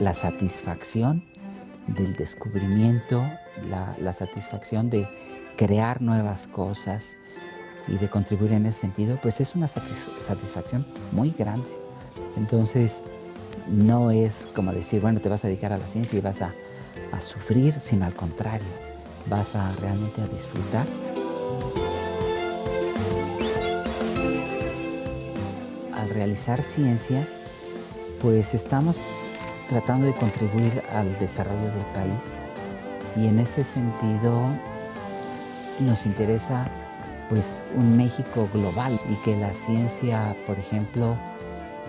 la satisfacción del descubrimiento, la satisfacción de crear nuevas cosas y de contribuir en ese sentido, pues es una satisfacción muy grande. Entonces, no es como decir, bueno, te vas a dedicar a la ciencia y vas a sufrir, sino al contrario, vas a realmente a disfrutar. Al realizar ciencia, pues estamos tratando de contribuir al desarrollo del país y en este sentido nos interesa pues un México global y que la ciencia, por ejemplo,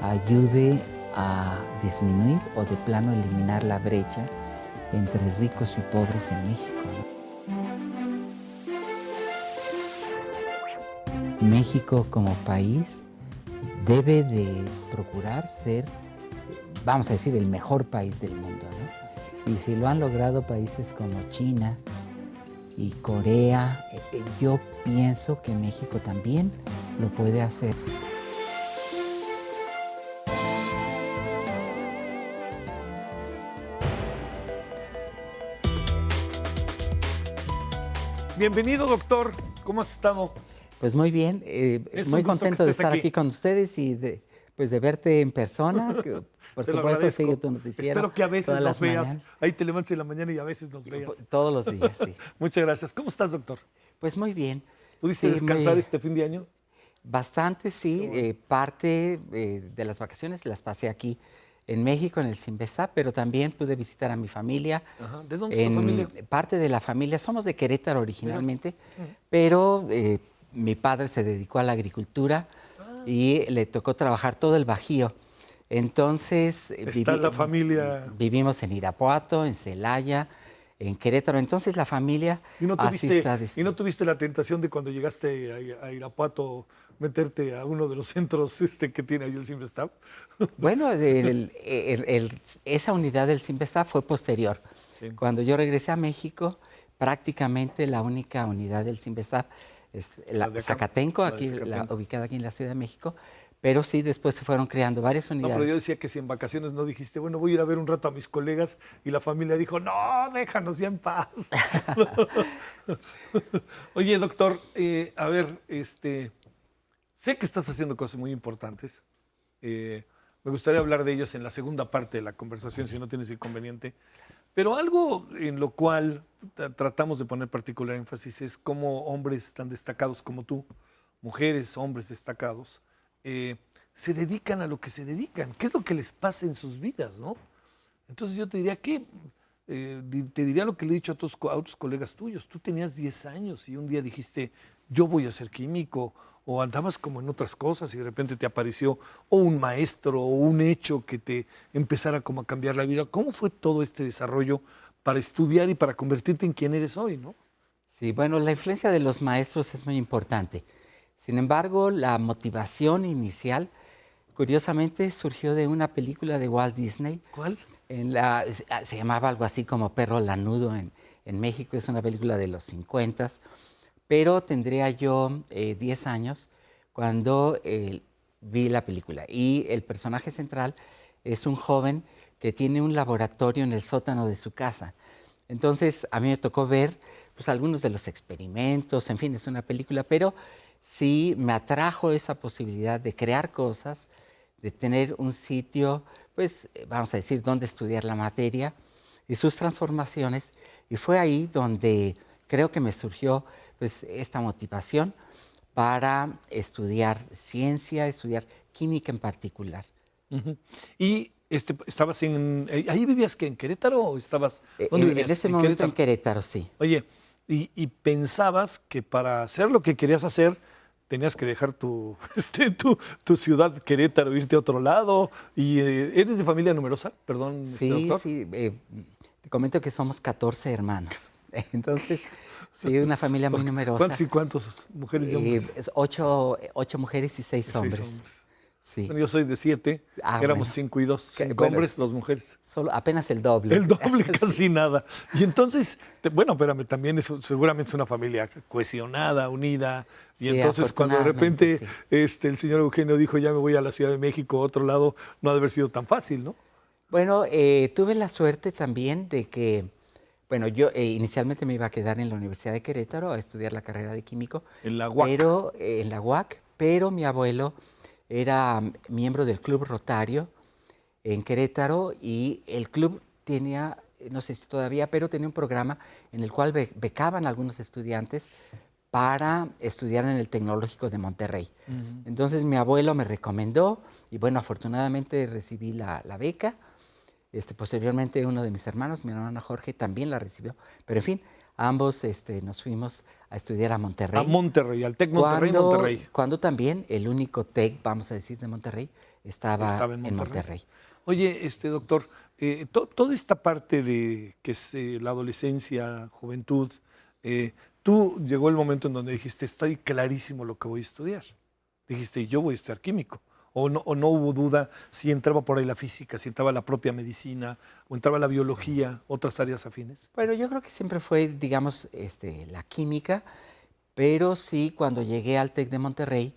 ayude a disminuir o de plano eliminar la brecha entre ricos y pobres en México, ¿no? México como país debe de procurar ser, vamos a decir, el mejor país del mundo, ¿no? Y si lo han logrado países como China y Corea, yo pienso que México también lo puede hacer. Bienvenido, doctor. ¿Cómo has estado? Pues muy bien, muy contento de estar aquí con ustedes y pues de verte en persona. Por supuesto, sigo tu noticiero. Espero que a veces nos veas. Mañanas. Ahí te levantas en la mañana y a veces nos veas. Todos los días, sí. Muchas gracias. ¿Cómo estás, doctor? Pues muy bien. ¿Pudiste descansar este fin de año? Bastante, sí. Bueno. Parte de las vacaciones las pasé aquí en México, en el Cinvestav, pero también pude visitar a mi familia. Ajá. ¿De dónde es tu familia? Parte de la familia, somos de Querétaro originalmente, pero mi padre se dedicó a la agricultura y le tocó trabajar todo el Bajío. Entonces, ¿Está la familia? Vivimos en Irapuato, en Celaya, en Querétaro. Entonces, la familia ¿Y no así tuviste, está. ¿Y no tuviste la tentación de cuando llegaste a Irapuato meterte a uno de los centros que tiene ahí el Cinvestav? Bueno, esa unidad del Cinvestav fue posterior. Sí. Cuando yo regresé a México, prácticamente la única unidad del Cinvestav es la Zacatenco, ubicada aquí en la Ciudad de México, pero sí, después se fueron creando varias unidades. No, pero yo decía que si en vacaciones no dijiste, bueno, voy a ir a ver un rato a mis colegas, y la familia dijo, no, déjanos ya en paz. Oye, doctor, a ver, sé que estás haciendo cosas muy importantes. Me gustaría hablar de ellos en la segunda parte de la conversación, si no tienes inconveniente. Pero algo en lo cual tratamos de poner particular énfasis es cómo hombres tan destacados como tú, mujeres, hombres destacados, se dedican a lo que se dedican. ¿Qué es lo que les pasa en sus vidas, no? Entonces yo te diría que, te diría lo que le he dicho a otros colegas tuyos. Tú tenías 10 años y un día dijiste, yo voy a ser químico, o andabas como en otras cosas y de repente te apareció o un maestro o un hecho que te empezara como a cambiar la vida. ¿Cómo fue todo este desarrollo para estudiar y para convertirte en quien eres hoy, no? Sí, bueno, la influencia de los maestros es muy importante. Sin embargo, la motivación inicial, curiosamente, surgió de una película de Walt Disney. ¿Cuál? Se llamaba algo así como Perro Lanudo en México, es una película de los 50, pero tendría yo 10 años cuando vi la película. Y el personaje central es un joven que tiene un laboratorio en el sótano de su casa. Entonces, a mí me tocó ver pues, algunos de los experimentos, en fin, es una película, pero sí me atrajo esa posibilidad de crear cosas, de tener un sitio, pues vamos a decir, donde estudiar la materia y sus transformaciones. Y fue ahí donde creo que me surgió pues, esta motivación para estudiar ciencia, estudiar química en particular. Y estabas ¿ahí vivías que en Querétaro o estabas? ¿Dónde vivías? En ese momento en Querétaro, sí. Oye, y pensabas que para hacer lo que querías hacer tenías que dejar tu ciudad, Querétaro, irte a otro lado. ¿Y eres de familia numerosa? Perdón, Sí, doctor. sí. Te comento que somos 14 hermanos. Entonces, sí, una familia muy numerosa. ¿Cuántos y cuántos mujeres y hombres? 8 mujeres y 6 hombres. Sí. Bueno, yo soy de 7, éramos 5 y 2, 5 hombres, 2 mujeres. Solo apenas el doble. El doble, casi nada. Y entonces, bueno, espérame, también seguramente es una familia cohesionada, unida. Y sí, entonces cuando de repente el señor Eugenio dijo, ya me voy a la Ciudad de México, a otro lado, no ha de haber sido tan fácil, ¿no? Bueno, tuve la suerte también de que, bueno, yo inicialmente me iba a quedar en la Universidad de Querétaro a estudiar la carrera de químico, En la UAC. pero en la UAC, pero mi abuelo era miembro del Club Rotario en Querétaro y el club tenía, no sé si todavía, pero tenía un programa en el cual becaban a algunos estudiantes para estudiar en el Tecnológico de Monterrey. Ujú. Entonces mi abuelo me recomendó y bueno, afortunadamente recibí la beca. Posteriormente uno de mis hermanos, mi hermano Jorge, también la recibió. Pero en fin, ambos nos fuimos a estudiar a A Monterrey, Monterrey, al TEC Monterrey, cuando, Monterrey. cuando también el único TEC, vamos a decir, de Monterrey, estaba Estaba en en Monterrey. Monterrey. Oye, doctor, toda esta parte de que es la adolescencia, juventud, tú llegó el momento en donde dijiste, estoy clarísimo lo que voy a estudiar. Dijiste, yo voy a estudiar químico. O no hubo duda si entraba por ahí la física, si entraba la propia medicina, o entraba la Sí. biología, otras áreas afines. Bueno, yo creo que siempre fue, digamos, la química, pero sí, cuando llegué al TEC de Monterrey,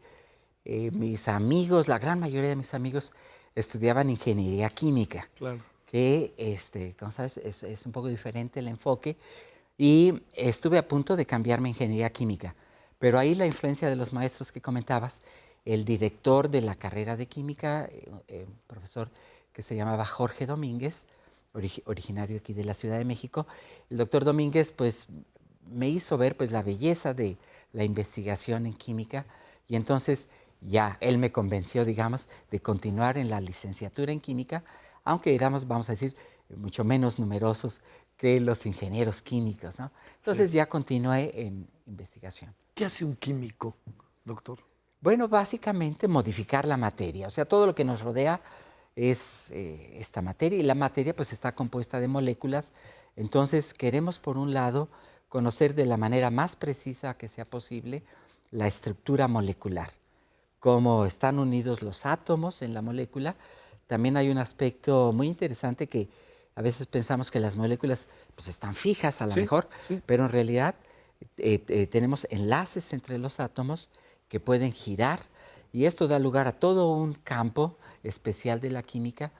mis amigos, la gran mayoría de mis amigos, estudiaban ingeniería química, Claro. que, como sabes, es un poco diferente el enfoque. Y estuve a punto de cambiarme a ingeniería química, pero ahí la influencia de los maestros que comentabas, el director de la carrera de química, un profesor que se llamaba Jorge Domínguez, originario aquí de la Ciudad de México, el doctor Domínguez pues me hizo ver pues la belleza de la investigación en química y entonces ya él me convenció, digamos, de continuar en la licenciatura en química, aunque éramos, vamos a decir, mucho menos numerosos que los ingenieros químicos, ¿no? Sí. Entonces ya continué en investigación. ¿Qué hace un químico, doctor? Bueno, básicamente modificar la materia, o sea, todo lo que nos rodea es esta materia y la materia pues está compuesta de moléculas, entonces queremos por un lado conocer de la manera más precisa que sea posible la estructura molecular, cómo están unidos los átomos en la molécula. También hay un aspecto muy interesante que a veces pensamos que las moléculas pues, están fijas a lo Sí, mejor, sí. pero en realidad tenemos enlaces entre los átomos que pueden girar y esto da lugar a todo un campo especial de la química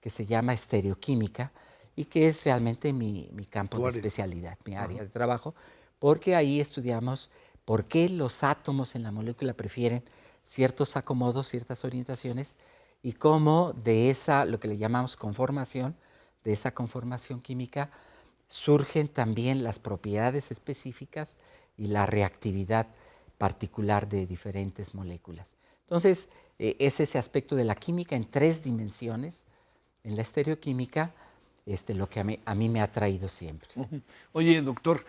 que se llama estereoquímica y que es realmente mi campo Tu de área. especialidad, mi Ajá. área de trabajo, porque ahí estudiamos por qué los átomos en la molécula prefieren ciertos acomodos, ciertas orientaciones, y cómo de esa, lo que le llamamos conformación, de esa conformación química, surgen también las propiedades específicas y la reactividad particular de diferentes moléculas. Entonces, es ese aspecto de la química en 3 dimensiones, en la estereoquímica, lo que a mí me ha atraído siempre. Ujú. Oye, doctor,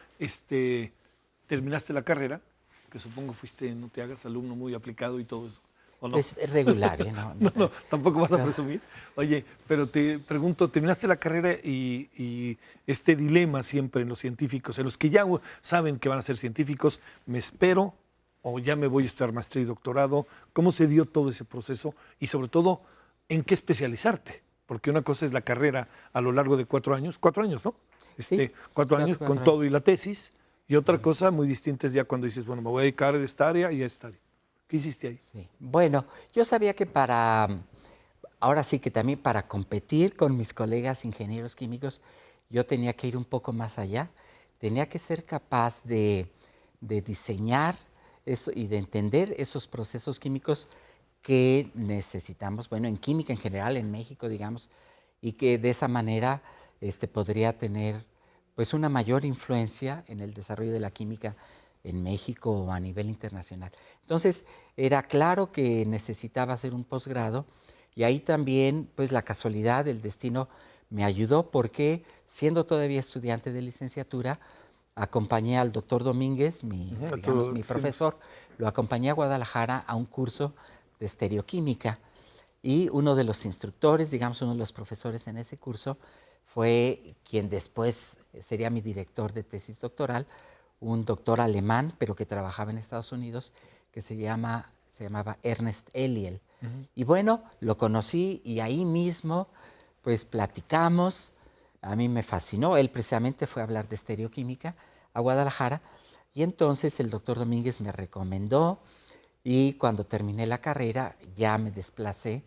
terminaste la carrera, que supongo fuiste, no te hagas alumno muy aplicado y todo eso, ¿o no? Es regular, ¿eh? No, No, no, tampoco vas a no. presumir. Oye, pero te pregunto, terminaste la carrera y este dilema siempre en los científicos, en los que ya saben que van a ser científicos, ¿me espero o ya me voy a estudiar maestría y doctorado? ¿Cómo se dio todo ese proceso? Y sobre todo, ¿en qué especializarte? Porque una cosa es la carrera a lo largo de 4 años, ¿no? Sí, 4 años con 4 todo años. y la tesis. Y otra cosa muy distinta es ya cuando dices, bueno, me voy a dedicar a esta área y a esta área. ¿Qué hiciste ahí? Sí. Bueno, yo sabía que ahora sí que también para competir con mis colegas ingenieros químicos, yo tenía que ir un poco más allá, tenía que ser capaz de diseñar eso y de entender esos procesos químicos que necesitamos, bueno, en química en general, en México, digamos, y que de esa manera podría tener pues una mayor influencia en el desarrollo de la química en México o a nivel internacional. Entonces, era claro que necesitaba hacer un posgrado y ahí también, pues la casualidad, el destino me ayudó porque siendo todavía estudiante de licenciatura, acompañé al doctor Domínguez, Ujú, digamos, mi sí, profesor, lo acompañé a Guadalajara a un curso de estereoquímica y uno de los instructores, digamos, uno de los profesores en ese curso fue quien después sería mi director de tesis doctoral, un doctor alemán, pero que trabajaba en Estados Unidos, que se llamaba Ernest Eliel. Ujú. Y bueno, lo conocí y ahí mismo, pues platicamos, a mí me fascinó, él precisamente fue a hablar de estereoquímica a Guadalajara, y entonces el doctor Domínguez me recomendó, y cuando terminé la carrera ya me desplacé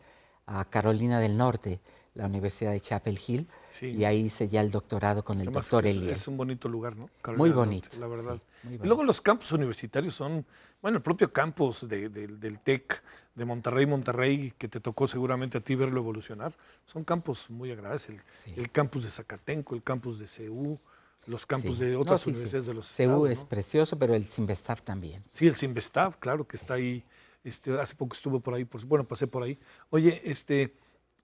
a Carolina del Norte, la Universidad de Chapel Hill, Sí. y ahí hice ya el doctorado con el Además, doctor es, Eliel. es un bonito lugar, ¿no? Carolina Muy del Norte, bonito, la verdad. sí, muy Y bonito. luego los campus universitarios son, bueno, el propio campus del TEC de Monterrey, que te tocó seguramente a ti verlo evolucionar, son campus muy agradables. Sí, El campus de Zacatenco, el campus de CEU, los campus sí. de No, otras sí, sí. universidades de los CEU estados, es ¿no? precioso, pero el Sinvestav también. Sí, el Sinvestav, claro que Sí, está sí. ahí. Hace poco estuve por ahí, bueno, pasé por ahí. Oye,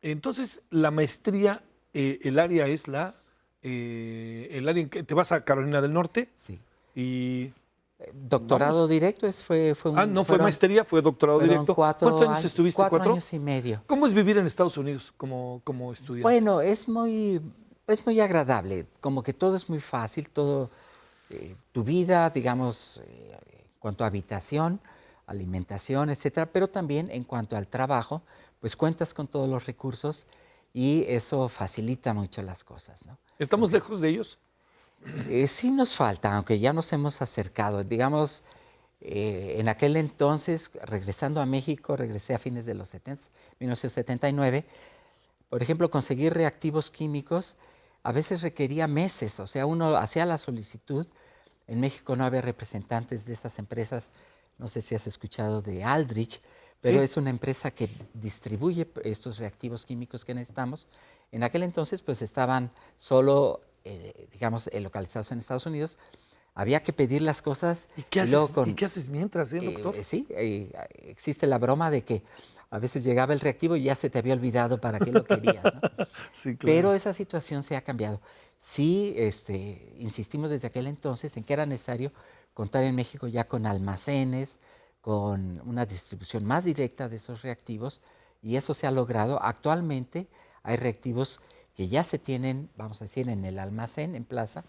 entonces la maestría, el área es el área en que te vas a Carolina del Norte Sí. y vamos. Doctorado directo No fue maestría, fue doctorado fueron directo. ¿Cuántos años estuviste? cuatro ¿4? años y medio. ¿Cómo es vivir en Estados Unidos como estudiante? Bueno, es muy agradable, como que todo es muy fácil, todo, tu vida, digamos, en cuanto a habitación, alimentación, etcétera, pero también en cuanto al trabajo, pues cuentas con todos los recursos y eso facilita mucho las cosas, ¿no? ¿Estamos Entonces, lejos de ellos? sí nos falta, aunque ya nos hemos acercado. Digamos, en aquel entonces, regresando a México, regresé a fines de los 70, 1979. Por ejemplo, conseguir reactivos químicos a veces requería meses, o sea, uno hacía la solicitud. En México no había representantes de estas empresas, no sé si has escuchado de Aldrich, pero Sí. es una empresa que distribuye estos reactivos químicos que necesitamos. En aquel entonces, pues estaban solo, digamos, localizados en Estados Unidos. Había que pedir las cosas ¿Y qué y luego haces, y qué haces mientras, doctor? sí, existe la broma de que a veces llegaba el reactivo y ya se te había olvidado para qué lo querías, ¿no? Sí, claro. Pero esa situación se ha cambiado. Sí, insistimos desde aquel entonces en que era necesario contar en México ya con almacenes, con una distribución más directa de esos reactivos, y eso se ha logrado. Actualmente hay reactivos que ya se tienen, vamos a decir, en el almacén, en plaza,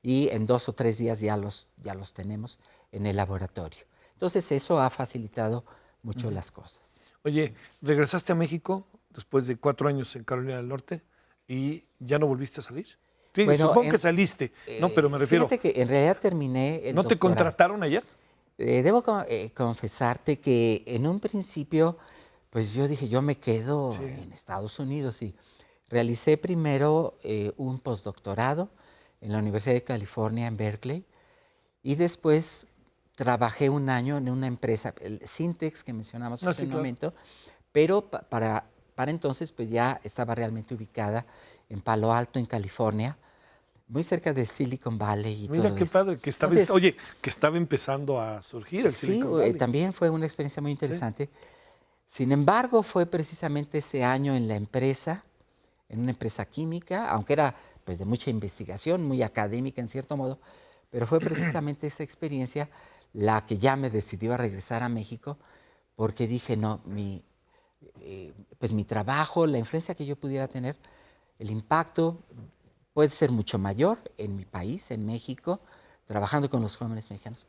y en 2 o 3 días ya los tenemos en el laboratorio. Entonces eso ha facilitado mucho Ujú. las cosas. Oye, regresaste a México después de 4 años en Carolina del Norte y ya no volviste a salir. Sí, Bueno, supongo que saliste, ¿no? Pero me refiero, fíjate que en realidad terminé el ¿no te doctorado. contrataron allá? Debo confesarte que en un principio, pues yo dije, yo me quedo Sí. en Estados Unidos, y realicé primero un postdoctorado en la Universidad de California en Berkeley, y después trabajé un año en una empresa, el Syntex que mencionamos Ah, hace sí, un claro. momento, pero para entonces pues ya estaba realmente ubicada en Palo Alto, en California, muy cerca de Silicon Valley y Mira todo qué esto. padre que Entonces, oye, que estaba empezando a surgir el sí, Silicon Valley. también fue una experiencia muy Sí, interesante. Sin embargo, fue precisamente ese año en la empresa, en una empresa química, aunque era pues de mucha investigación, muy académica en cierto modo, pero fue precisamente esa experiencia la que ya me decidió a regresar a México, porque dije, no, pues mi trabajo, la influencia que yo pudiera tener, el impacto puede ser mucho mayor en mi país, en México, trabajando con los jóvenes mexicanos,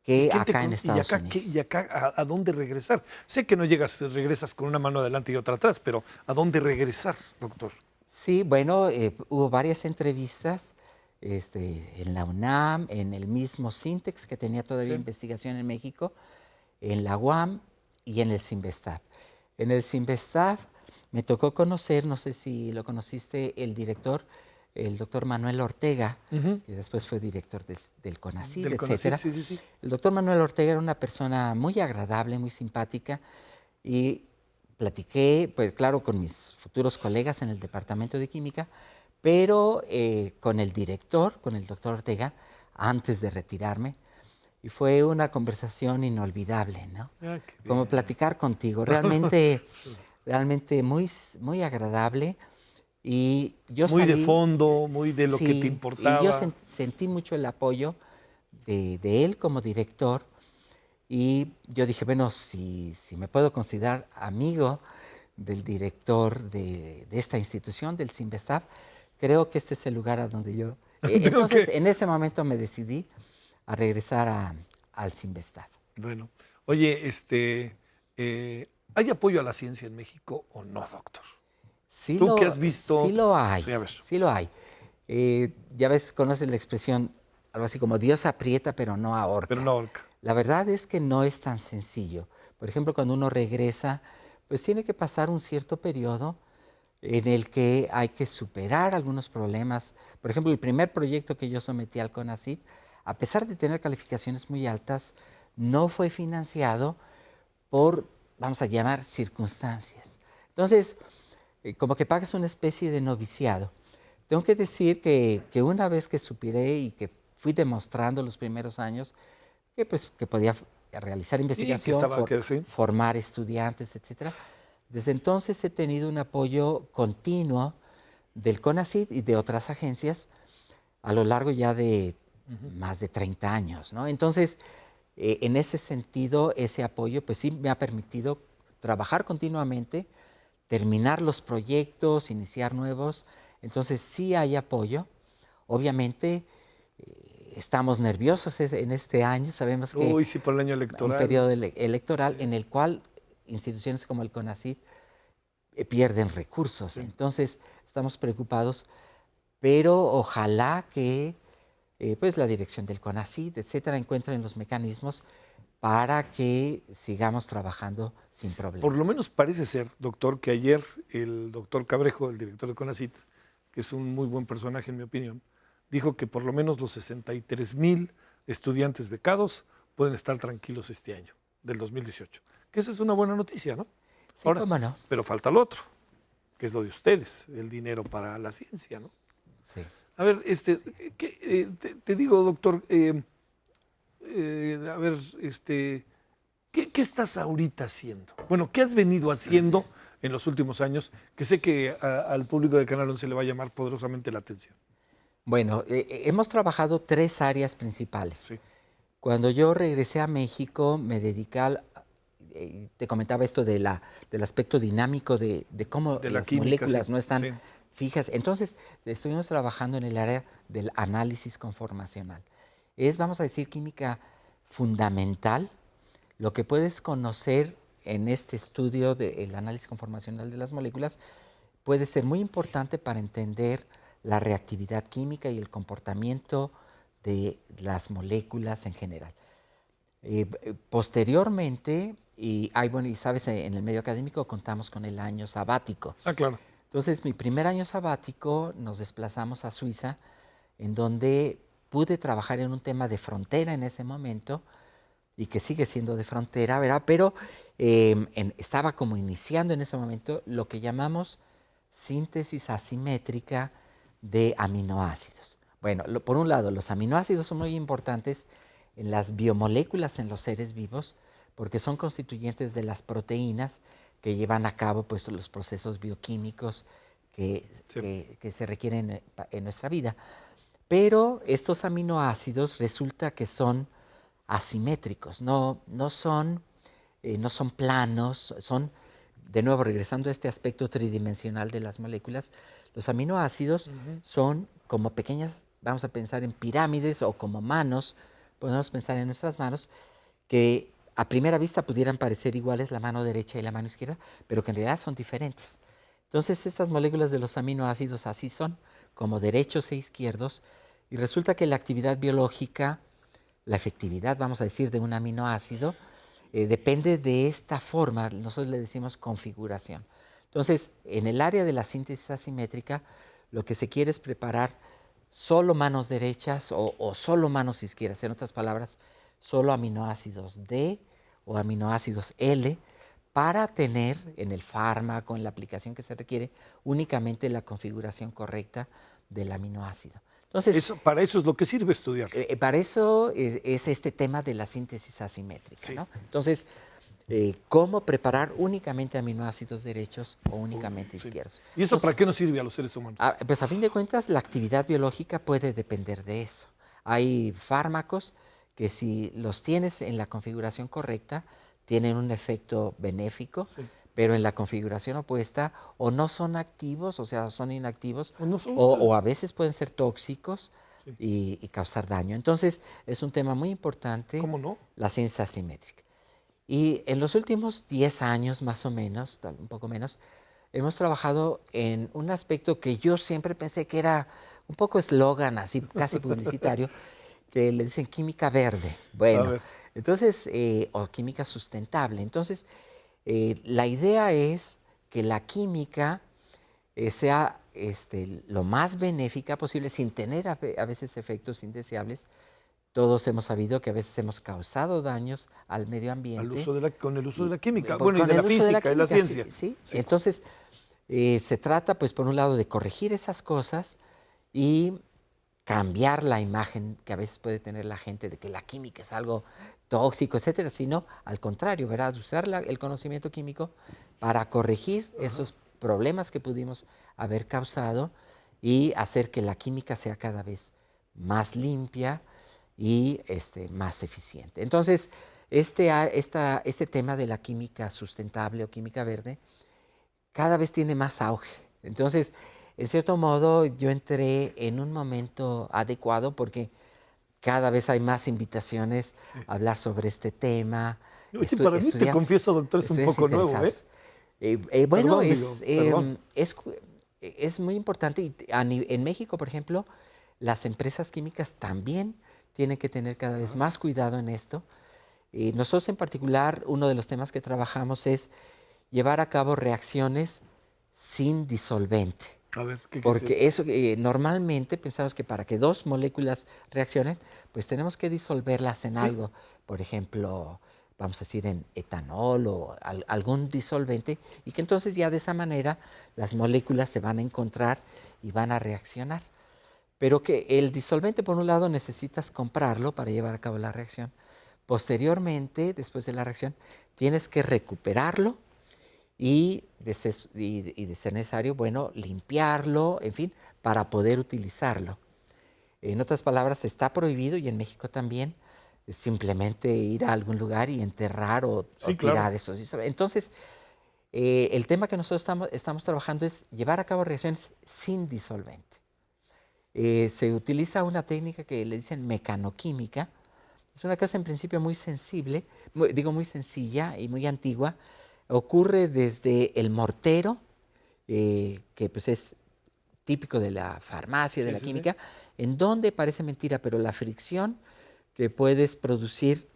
¿Y que quién te acá en con- y Estados acá Unidos. y acá a dónde regresar? Sé que no regresas con una mano adelante y otra atrás, pero ¿a dónde regresar, doctor? Sí, bueno, hubo varias entrevistas en la UNAM, en el mismo Sintex, que tenía todavía Sí. investigación en México, en la UAM y en el Sinvestav. En el Sinvestav me tocó conocer, no sé si lo conociste, el director, el doctor Manuel Ortega, Ujú. que después fue director del CONACYT, Del CONACYT, etcétera. sí, sí, sí. El doctor Manuel Ortega era una persona muy agradable, muy simpática, y platiqué, pues claro, con mis futuros colegas en el departamento de química, pero con el director, con el doctor Ortega, antes de retirarme, y fue una conversación inolvidable, ¿no? Ah, qué Como bien. platicar contigo, realmente, Sí. realmente muy agradable, y yo Muy de salí, fondo, muy de lo que te sí, y yo importaba. sentí mucho el apoyo de él como director, y yo dije, bueno, si me puedo considerar amigo del director de esta institución, del Sinvestav, creo que este es el lugar a donde yo... Tengo entonces, que, en ese momento me decidí a regresar al Sinvestav. bueno, oye, ¿hay apoyo a la ciencia en México o no, doctor? Tú que has Sí visto, lo hay, sí, a ver, sí lo hay. Ya ves, conoces la expresión, algo así como Dios aprieta pero no pero ahorca. no ahorca. La verdad es que no es tan sencillo. Por ejemplo, cuando uno regresa, pues tiene que pasar un cierto periodo en el que hay que superar algunos problemas. Por ejemplo, el primer proyecto que yo sometí al CONACYT, a pesar de tener calificaciones muy altas, no fue financiado por, vamos a llamar, circunstancias. Entonces, como que pagas una especie de noviciado. Tengo que decir que una vez que superé y que fui demostrando los primeros años que, pues, que podía realizar Y que investigación, estaba, que sí. formar estudiantes, etcétera, desde entonces he tenido un apoyo continuo del CONACYT y de otras agencias a lo largo ya de Ujú. más de 30 años, ¿no? Entonces, en ese sentido, ese apoyo, pues sí me ha permitido trabajar continuamente, terminar los proyectos, iniciar nuevos. Entonces, sí hay apoyo. Obviamente, estamos nerviosos en este año. Sabemos que Uy, sí, por el año un electoral. periodo electoral Sí, en el cual instituciones como el CONACYT pierden recursos. sí. Entonces, estamos preocupados, pero ojalá que pues la dirección del CONACYT, etcétera, encuentren los mecanismos para que sigamos trabajando sin Por lo problemas. menos parece ser, doctor, que ayer el doctor Cabrejo, el director de CONACYT, que es un muy buen personaje en mi opinión, dijo que por lo menos los 63,000 estudiantes becados pueden estar tranquilos este año, del 2018. Que esa es una buena noticia, ¿no? Sí, Ahora, cómo no. pero falta lo otro, que es lo de ustedes, el dinero para la ciencia, ¿no? Sí, A ver, sí. te digo, doctor, a ver, ¿qué estás ahorita haciendo? Bueno, ¿qué has venido haciendo en los últimos años? Que sé que al público del Canal 11 le va a llamar poderosamente la atención. Bueno, hemos trabajado tres áreas principales. Sí, Cuando yo regresé a México, me dediqué te comentaba esto del aspecto dinámico de cómo de la las química, sí, moléculas no están sí. fijas. Entonces, estuvimos trabajando en el área del análisis conformacional. Es, vamos a decir, química fundamental. Lo que puedes conocer en este estudio del análisis conformacional de las moléculas puede ser muy importante para entender la reactividad química y el comportamiento de las moléculas en general. Posteriormente, bueno, y sabes, en el medio académico contamos con el año sabático. Ah, claro. Entonces, mi primer año sabático nos desplazamos a Suiza, en donde pude trabajar en un tema de frontera en ese momento, y que sigue siendo de frontera, ¿verdad? Pero estaba como iniciando en ese momento lo que llamamos síntesis asimétrica de aminoácidos. Bueno, por un lado, los aminoácidos son muy importantes en las biomoléculas en los seres vivos porque son constituyentes de las proteínas que llevan a cabo pues, los procesos bioquímicos Sí. que se requieren en nuestra vida. Pero estos aminoácidos resulta que son asimétricos, no son planos, son, de nuevo, regresando a este aspecto tridimensional de las moléculas, los aminoácidos Ujú. son como pequeñas, vamos a pensar en pirámides o como manos, podemos pensar en nuestras manos, que a primera vista pudieran parecer iguales la mano derecha y la mano izquierda, pero que en realidad son diferentes. Entonces, estas moléculas de los aminoácidos así son, como derechos e izquierdos, y resulta que la actividad biológica, la efectividad, vamos a decir, de un aminoácido, depende de esta forma, nosotros le decimos configuración. Entonces, en el área de la síntesis asimétrica, lo que se quiere es preparar solo manos derechas o solo manos izquierdas, en otras palabras, solo aminoácidos D o aminoácidos L, para tener en el fármaco, en la aplicación que se requiere, únicamente la configuración correcta del aminoácido. Entonces, Para eso es lo que sirve estudiarlo. para eso es este tema de la síntesis asimétrica, Sí. ¿no? Entonces, cómo preparar únicamente aminoácidos derechos o únicamente Sí. izquierdos. ¿Y esto para Entonces, qué nos sirve a los seres humanos? pues a fin de cuentas, la actividad biológica puede depender de eso. Hay fármacos que si los tienes en la configuración correcta, tienen un efecto benéfico, Sí. pero en la configuración opuesta o no son activos, o sea, son inactivos, O no son, o a veces pueden ser tóxicos sí. y causar daño. Entonces, es un tema muy importante ¿Cómo no? la ciencia asimétrica. Y en los últimos 10 años, más o menos, un poco menos, hemos trabajado en un aspecto que yo siempre pensé que era un poco eslogan, así casi publicitario, que le dicen química verde. A Bueno, ver. entonces, o química sustentable. Entonces, la idea es que la química sea lo más benéfica posible sin tener a veces efectos indeseables. Todos hemos sabido que a veces hemos causado daños al medio ambiente. Con el uso de la química, Con bueno, y de el la uso de la física y la química, ciencia. sí. Sí. Entonces, se trata, pues, por un lado, de corregir esas cosas y cambiar la imagen que a veces puede tener la gente de que la química es algo tóxico, etcétera, sino al contrario, ¿verdad? Usar el conocimiento químico para corregir esos problemas que pudimos haber causado y hacer que la química sea cada vez más limpia y más eficiente. Entonces, este tema de la química sustentable o química verde cada vez tiene más auge. Entonces, en cierto modo, yo entré en un momento adecuado porque cada vez hay más invitaciones a hablar sobre este tema. Oye, para mí, te confieso, doctor, es un Estudiantes poco nuevo, ¿eh? Bueno, Perdón, digo, perdón. es muy importante. Y en México, por ejemplo, las empresas químicas también tienen que tener cada vez más cuidado en esto. Nosotros en particular, uno de los temas que trabajamos es llevar a cabo reacciones sin disolvente. A ver, ¿qué Porque es eso? Normalmente pensamos que para que dos moléculas reaccionen, pues tenemos que disolverlas en Sí. algo. Por ejemplo, vamos a decir en etanol o algún disolvente, y que entonces ya de esa manera las moléculas se van a encontrar y van a reaccionar. Pero que el disolvente, por un lado, necesitas comprarlo para llevar a cabo la reacción. Posteriormente, después de la reacción, tienes que recuperarlo y de ser necesario, bueno, limpiarlo, en fin, para poder utilizarlo. En otras palabras, está prohibido, y en México también, simplemente ir a algún lugar y enterrar o Sí, tirar claro. esos disolventes. Entonces, el tema que nosotros estamos trabajando es llevar a cabo reacciones sin disolvente. Se utiliza una técnica que le dicen mecanoquímica. Es una cosa en principio muy sensible, muy sencilla y muy antigua. Ocurre desde el mortero, que pues es típico de la farmacia, de Sí, la sí, sí. química, en donde parece mentira, pero la fricción que puedes producir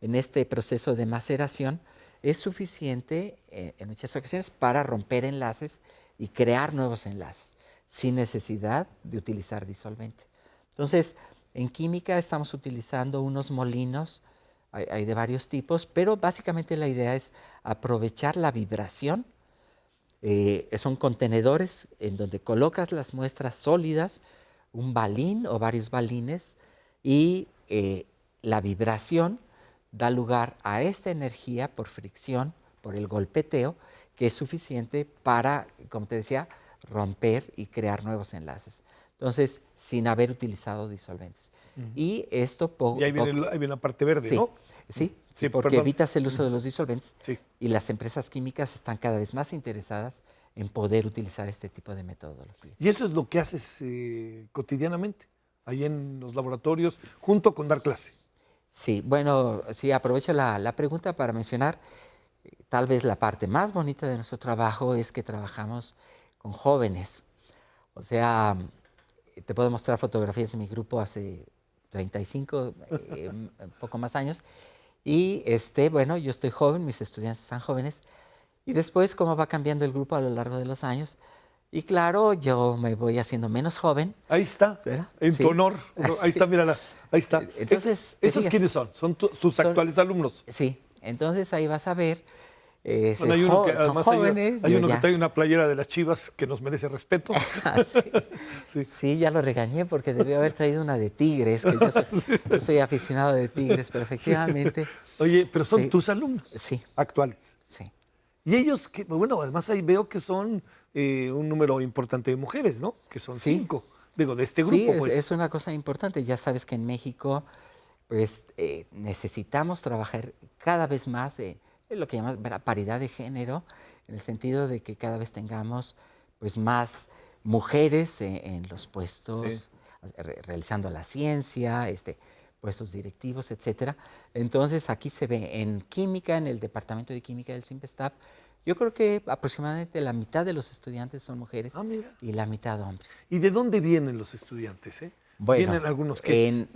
en este proceso de maceración es suficiente en muchas ocasiones para romper enlaces y crear nuevos enlaces sin necesidad de utilizar disolvente. Entonces, en química estamos utilizando unos molinos, hay de varios tipos, pero básicamente la idea es aprovechar la vibración. Son contenedores en donde colocas las muestras sólidas, un balín o varios balines, y la vibración da lugar a esta energía por fricción, por el golpeteo, que es suficiente para, como te decía, romper y crear nuevos enlaces. Entonces, sin haber utilizado disolventes. Y esto Y ahí viene la parte verde, sí, ¿no? sí, Sí, porque perdón. evitas el uso de los disolventes, Sí. y las empresas químicas están cada vez más interesadas en poder utilizar este tipo de metodologías. Y eso es lo que haces cotidianamente, ahí en los laboratorios, junto con dar clase. Sí, bueno, sí, aprovecho la pregunta para mencionar, tal vez la parte más bonita de nuestro trabajo es que trabajamos con jóvenes. O sea, te puedo mostrar fotografías de mi grupo hace 35, poco más años. Y bueno, yo estoy joven, mis estudiantes están jóvenes. Y después, cómo va cambiando el grupo a lo largo de los años. Y claro, yo me voy haciendo menos joven, Ahí está, ¿verdad? en tu Sí, honor. Ahí sí. está, mírala, ahí está. Entonces, te ¿Esos fijas, quiénes son? Son sus son, actuales alumnos. sí, entonces ahí vas a ver, Bueno, hay uno que son además jóvenes, hay yo uno que ya, trae una playera de las Chivas que nos merece respeto. sí, Sí. sí, ya lo regañé porque debió haber traído una de Tigres, que yo soy aficionado de Tigres, pero Sí. efectivamente, Oye, pero son sí, tus alumnos sí, actuales. sí. Y ellos, bueno, además ahí veo que son un número importante de mujeres, ¿no? Que son Sí, 5. Digo, de este sí, grupo, pues. es una cosa importante. Ya sabes que en México, pues necesitamos trabajar cada vez más en lo que llamamos, ¿verdad?, paridad de género, en el sentido de que cada vez tengamos pues más mujeres en los Sí. puestos, realizando la ciencia, puestos directivos, etcétera. Entonces aquí se ve en química, en el departamento de química del CIMPESTAB, yo creo que aproximadamente la mitad de los estudiantes son mujeres Ah, mira. y la mitad hombres. ¿Y de dónde vienen los estudiantes, eh? Bueno, Vienen algunos que en,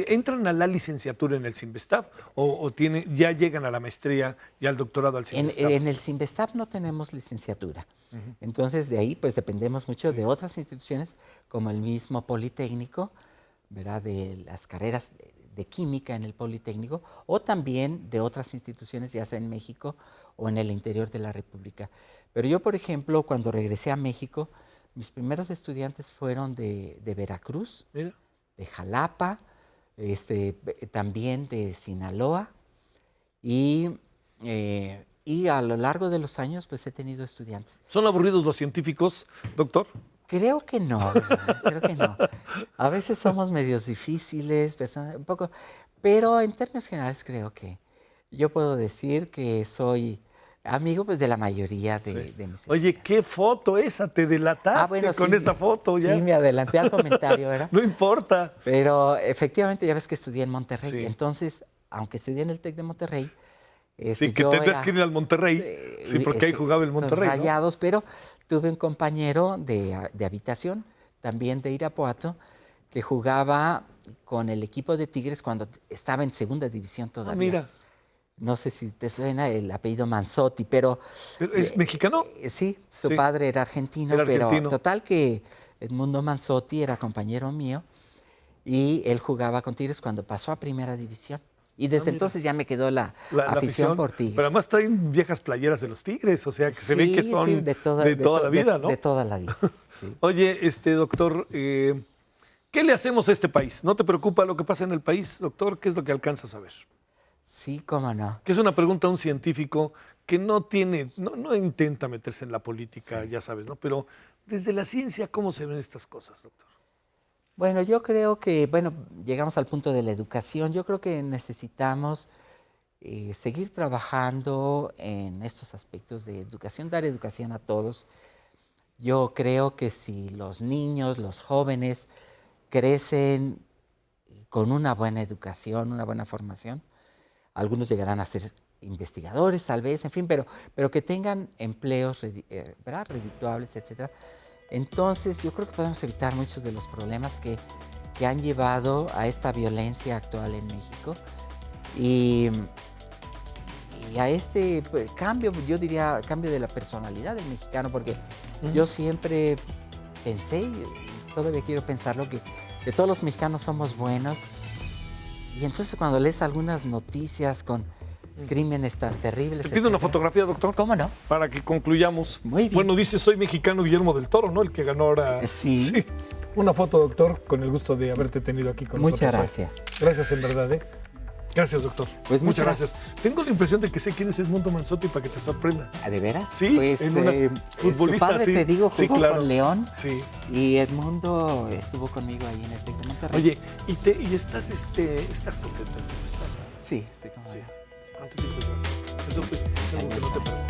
entran a la licenciatura en el CIMBESTAB o ya llegan a la maestría y al doctorado al CIMBESTAB. en el CIMBESTAB no tenemos licenciatura. Ujú. Entonces, de ahí pues dependemos mucho de Sí. otras instituciones, como el mismo Politécnico, ¿verdad? De las carreras de química en el Politécnico, o también de otras instituciones, ya sea en México o en el interior de la República. Pero yo, por ejemplo, cuando regresé a México, mis primeros estudiantes fueron de Veracruz, Mira. de Jalapa, también de Sinaloa, y a lo largo de los años pues he tenido estudiantes. ¿Son aburridos los científicos, doctor? Creo que no, ¿verdad? Creo que no. A veces somos medios difíciles, un poco, pero en términos generales creo que yo puedo decir que soy amigo pues de la mayoría Sí. de mis Oye, estudiantes. qué foto esa, te delataste Bueno, con sí, esa foto ya. sí, me adelanté al comentario, ¿verdad? No importa. Pero efectivamente ya ves que estudié en Monterrey, Sí. entonces, aunque estudié en el TEC de Monterrey, Sí, que yo tendrías era, que ir al Monterrey. Sí, porque ahí jugaba el con Monterrey, ¿no? Rayados, pero tuve un compañero de habitación, también de Irapuato, que jugaba con el equipo de Tigres cuando estaba en segunda división Ah, todavía. mira. No sé si te suena el apellido Manzotti, pero ¿Pero ¿Es mexicano? sí, su Sí. padre era argentino, Era pero argentino. total que Edmundo Manzotti era compañero mío y él jugaba con Tigres cuando pasó a primera división. Y desde mira. entonces ya me quedó la La afición por Tigres. Pero además traen viejas playeras de los Tigres, o sea que se ve que Sí, son sí, de toda la vida, ¿no? De toda la vida, sí. Oye, doctor, ¿qué le hacemos a este país? ¿No te preocupa lo que pasa en el país, doctor? ¿Qué es lo que alcanzas a ver? Sí, cómo no. Que es una pregunta a un científico que no intenta meterse en la política, Sí. ya sabes, ¿no? Pero desde la ciencia, ¿cómo se ven estas cosas, doctor? Bueno, yo creo que, bueno, llegamos al punto de la educación. Yo creo que necesitamos seguir trabajando en estos aspectos de educación, dar educación a todos. Yo creo que si los niños, los jóvenes crecen con una buena educación, una buena formación, algunos llegarán a ser investigadores, tal vez, en fin, pero que tengan empleos ¿verdad? Redituables, etcétera. Entonces, yo creo que podemos evitar muchos de los problemas que han llevado a esta violencia actual en México y a este pues, cambio, yo diría, cambio de la personalidad del mexicano, porque yo siempre pensé, y todavía quiero pensarlo, que todos los mexicanos somos buenos. Y entonces cuando lees algunas noticias con crímenes tan terribles, Te pido una etcétera, fotografía, doctor. ¿cómo no? Para que concluyamos. Muy bien. Bueno, dice, soy mexicano Guillermo del Toro, ¿no? El que ganó ahora. Sí. Una foto, doctor, con el gusto de haberte tenido aquí con Muchas nosotros. gracias. Gracias, en verdad, ¿eh? Gracias, doctor. Pues muchas muchas gracias. Tengo la impresión de que sé quién es Edmundo Manzotti para que te sorprenda. ¿De veras? Sí, Pues en una futbolista, su padre, sí. te digo, Sí, jugó claro. con León Sí. y Edmundo estuvo conmigo ahí en el TEC de Monterrey. Oye, ¿y estás contento en su estado? Sí, sí, cómo Sí. no. ¿Cuánto tiempo llevas? Eso fue algo que no te pasa.